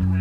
Hello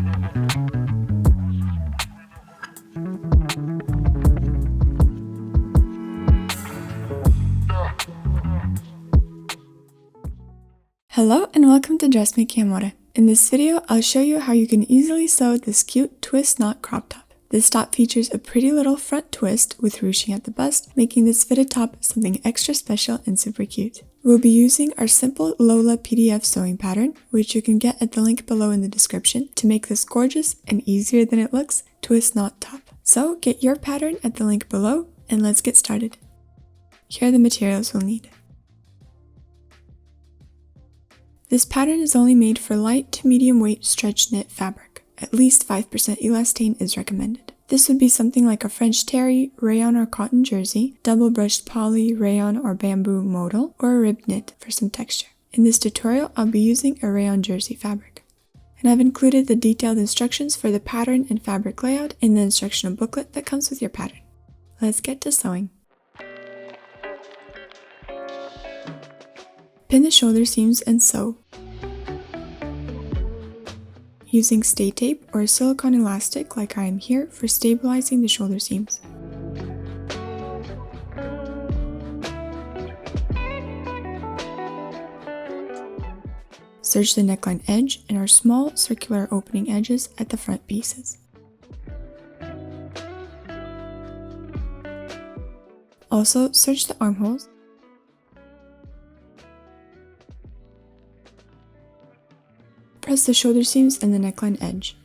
and welcome to Dressmaking Amore. In this video, I'll show you how you can easily sew this cute twist knot crop top. This top features a pretty little front twist with ruching at the bust, making this fitted top something extra special and super cute. We'll be using our simple Lola PDF sewing pattern, which you can get at the link below in the description, to make this gorgeous and easier than it looks twist knot top. So get your pattern at the link below and let's get started. Here are the materials we'll need. This pattern is only made for light to medium weight stretch knit fabric. At least 5% elastane is recommended. This would be something like a French terry, rayon or cotton jersey, double brushed poly, rayon or bamboo modal, or a ribbed knit for some texture. In this tutorial, I'll be using a Rayon Jersey fabric. And I've included the detailed instructions for the pattern and fabric layout in the instructional booklet that comes with your pattern. Let's get to sewing. Pin the shoulder seams and sew. Using stay tape or a silicone elastic like I am here for stabilizing the shoulder seams. Serge the neckline edge and our small circular opening edges at the front pieces. Also, serge the armholes. Press the shoulder seams and the neckline edge.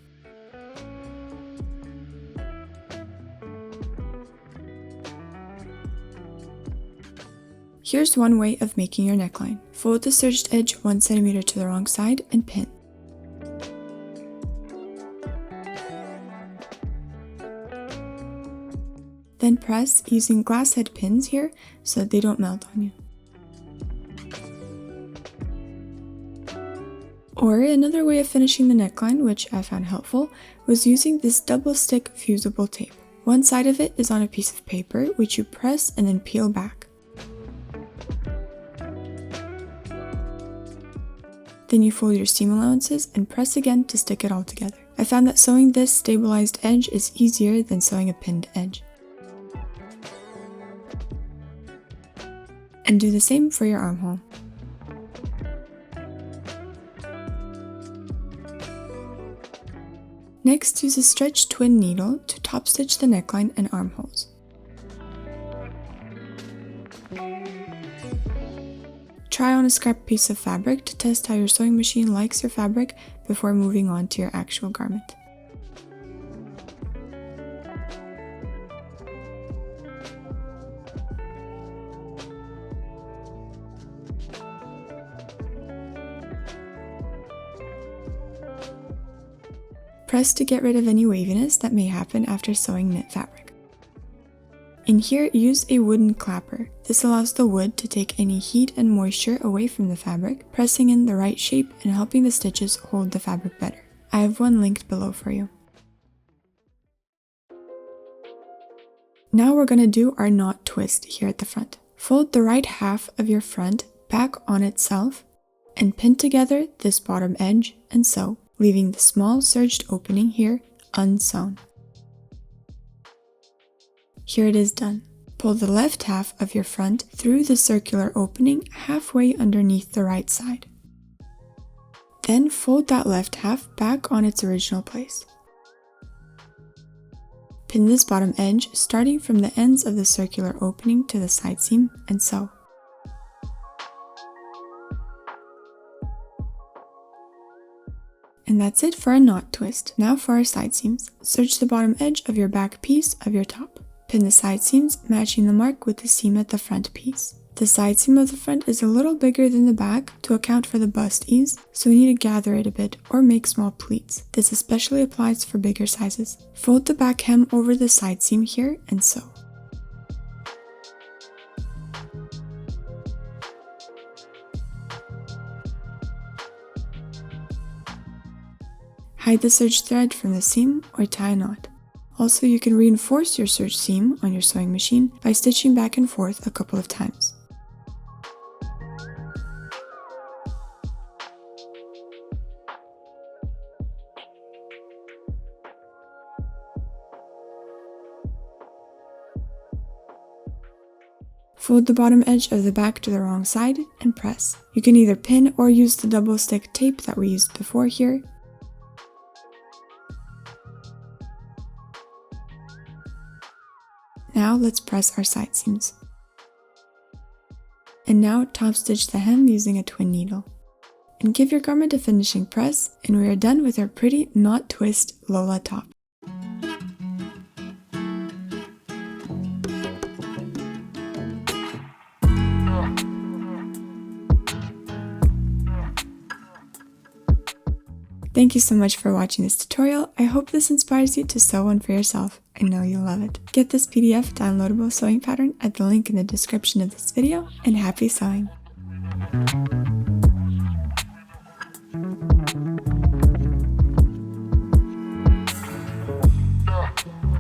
Here's one way of making your neckline. Fold the serged edge 1 cm to the wrong side and pin. Then press using glasshead pins here so that they don't melt on you. Or another way of finishing the neckline, which I found helpful, was using this double stick fusible tape. One side of it is on a piece of paper, which you press and then peel back. Then you fold your seam allowances and press again to stick it all together. I found that sewing this stabilized edge is easier than sewing a pinned edge. And do the same for your armhole. Next, use a stretch twin needle to top stitch the neckline and armholes. Try on a scrap piece of fabric to test how your sewing machine likes your fabric before moving on to your actual garment. Press to get rid of any waviness that may happen after sewing knit fabric. In here, use a wooden clapper. This allows the wood to take any heat and moisture away from the fabric, pressing in the right shape and helping the stitches hold the fabric better. I have one linked below for you. Now we're going to do our knot twist here at the front. Fold the right half of your front back on itself and pin together this bottom edge and sew, leaving the small serged opening here unsewn. Here it is done. Pull the left half of your front through the circular opening halfway underneath the right side. Then fold that left half back on its original place. Pin this bottom edge starting from the ends of the circular opening to the side seam and sew. And that's it for a knot twist. Now for our side seams. Serge the bottom edge of your back piece of your top. Pin the side seams, matching the mark with the seam at the front piece. The side seam of the front is a little bigger than the back to account for the bust ease, so we need to gather it a bit or make small pleats. This especially applies for bigger sizes. Fold the back hem over the side seam here and sew. Hide the serge thread from the seam or tie a knot. Also, you can reinforce your serge seam on your sewing machine by stitching back and forth a couple of times. Fold the bottom edge of the back to the wrong side and press. You can either pin or use the double stick tape that we used before here. Now let's press our side seams. And now top stitch the hem using a twin needle. And give your garment a finishing press, and we are done with our pretty knot twist Lola top. Thank you so much for watching this tutorial. I hope this inspires you to sew one for yourself. I know you'll love it. Get this PDF downloadable sewing pattern at the link in the description of this video, and happy sewing!